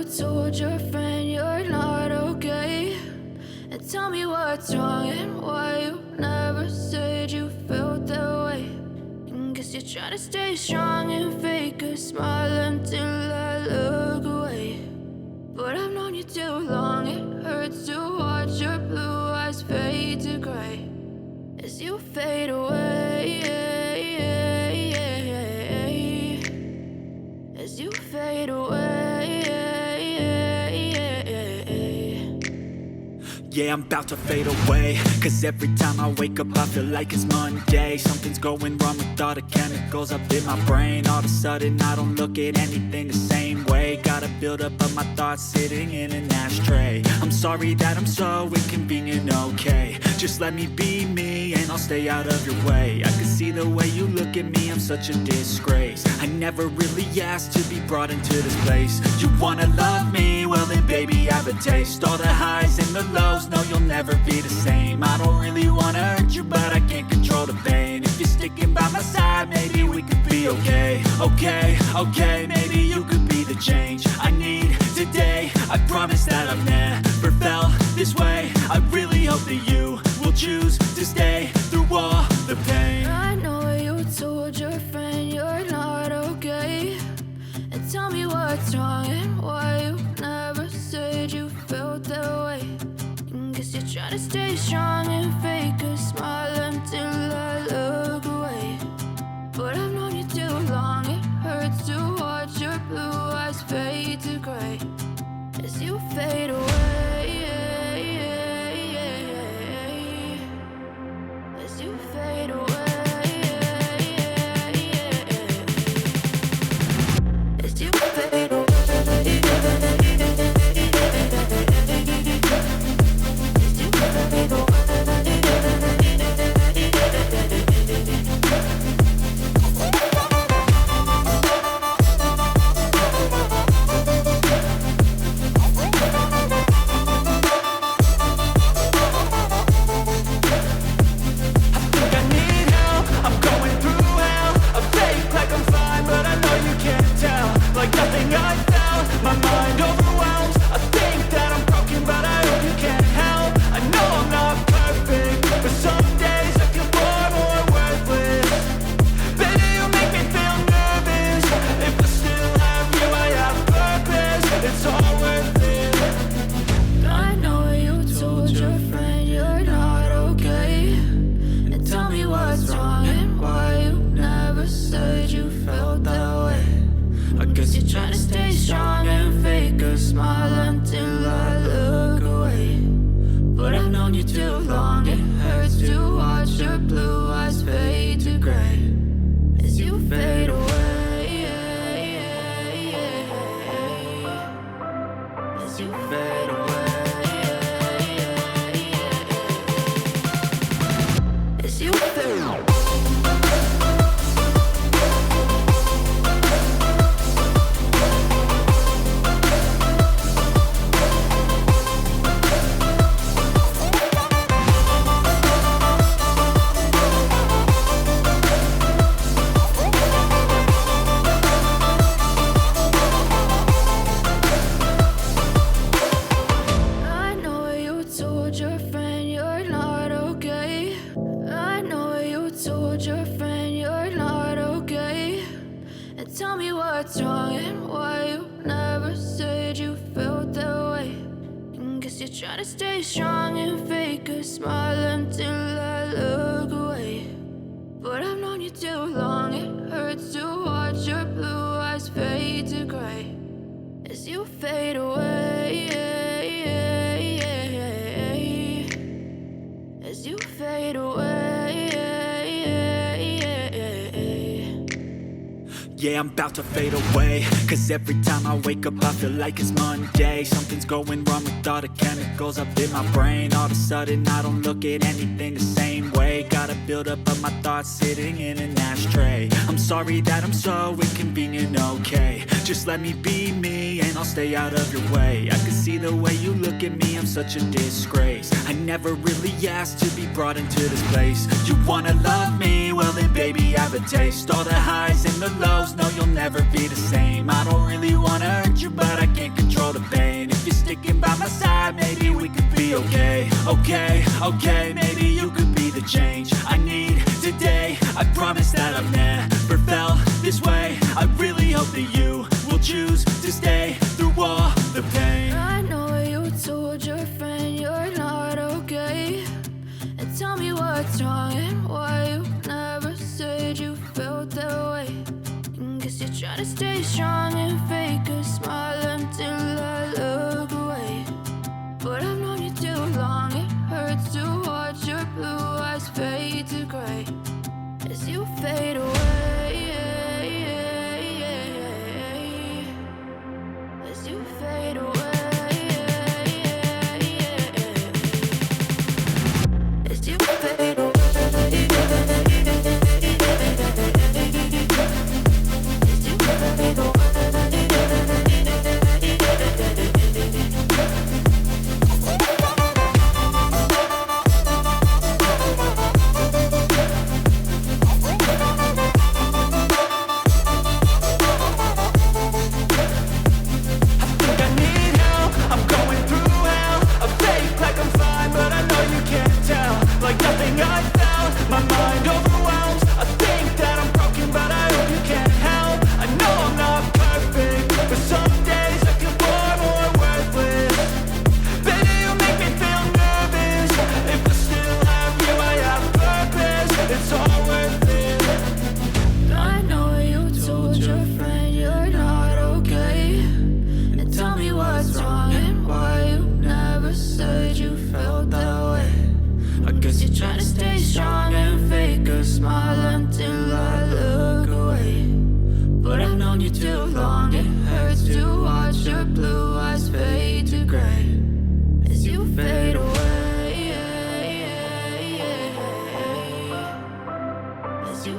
told your friend you're not okay? And tell me what's wrong and why you never said you felt that way. And guess you're trying to stay strong and fake a smile until I look away. But I've known you too long, it hurts to watch your blue eyes fade to gray as you fade away, as you fade away. Yeah, I'm about to fade away, cause every time I wake up I feel like it's Monday. Something's going wrong with all the chemicals up in my brain. All of a sudden I don't look at anything the same way. Got a build up of my thoughts sitting in an ashtray. I'm sorry that I'm so inconvenient, okay? Just let me be me and I'll stay out of your way. I can see the way you look at me, I'm such a disgrace. I never really asked to be brought into this place. You wanna love me? Well then baby have a taste. All the highs and the lows, no you'll never be the same. I don't really wanna hurt you but I can't control the pain. If you're sticking by my side, maybe we could be okay. Okay, maybe you could be the change I need today. I promise that I've never felt this way. I really hope that you will choose to stay through all the pain. I know you told your friend you're not okay. And tell me what's wrong and why you never said you felt that way. And guess you're trying to stay strong and fake a smile until I look away. But I've known you too long, it hurts to watch your blue eyes fade to gray as you fade away, as you fade away. As you fade away. Try to stay strong and fake a smile until I look away. But I've known you too long, it hurts to watch your blue eyes fade to gray as you fade away, as you fade away. Yeah, I'm about to fade away, cause every time I wake up I feel like it's Monday. Something's going wrong with all the chemicals up in my brain. All of a sudden I don't look at anything the same way. Got a build up of my thoughts sitting in an ashtray. I'm sorry that I'm so inconvenient, okay? Just let me be me and I'll stay out of your way. I can see the way you look at me, I'm such a disgrace. I never really asked to be brought into this place. You wanna love me? Well then baby have a taste. All the highs and the lows, no you'll never be the same. I don't really wanna hurt you but I can't control the Okay, maybe you could be the change I need today. I promise that I've never felt this way. I really hope that you will choose to stay through all the pain. I know you told your friend you're not okay, and tell me what's wrong and why you never said you felt that way. And guess you're trying to stay strong and fake a smile until I look away. But I've known you too long, it hurts to watch your blue eyes fade to gray as you fade away. As you fade away. As you fade away. As you fade away. Like nothing I felt, my mind overwhelms. I think that I'm broken, but I hope you can't help. I know I'm not perfect, but some days I feel far more worthless. Baby, you make me feel nervous. If I still have you, I have purpose. It's all worth it. I know you told your friend you're not okay, and tell me what's wrong and why you never said you felt that way. I guess you're trying to stay strong and fake a smile until I look away. But I've known you too long, it hurts to watch your blue eyes fade to gray as you fade away. As you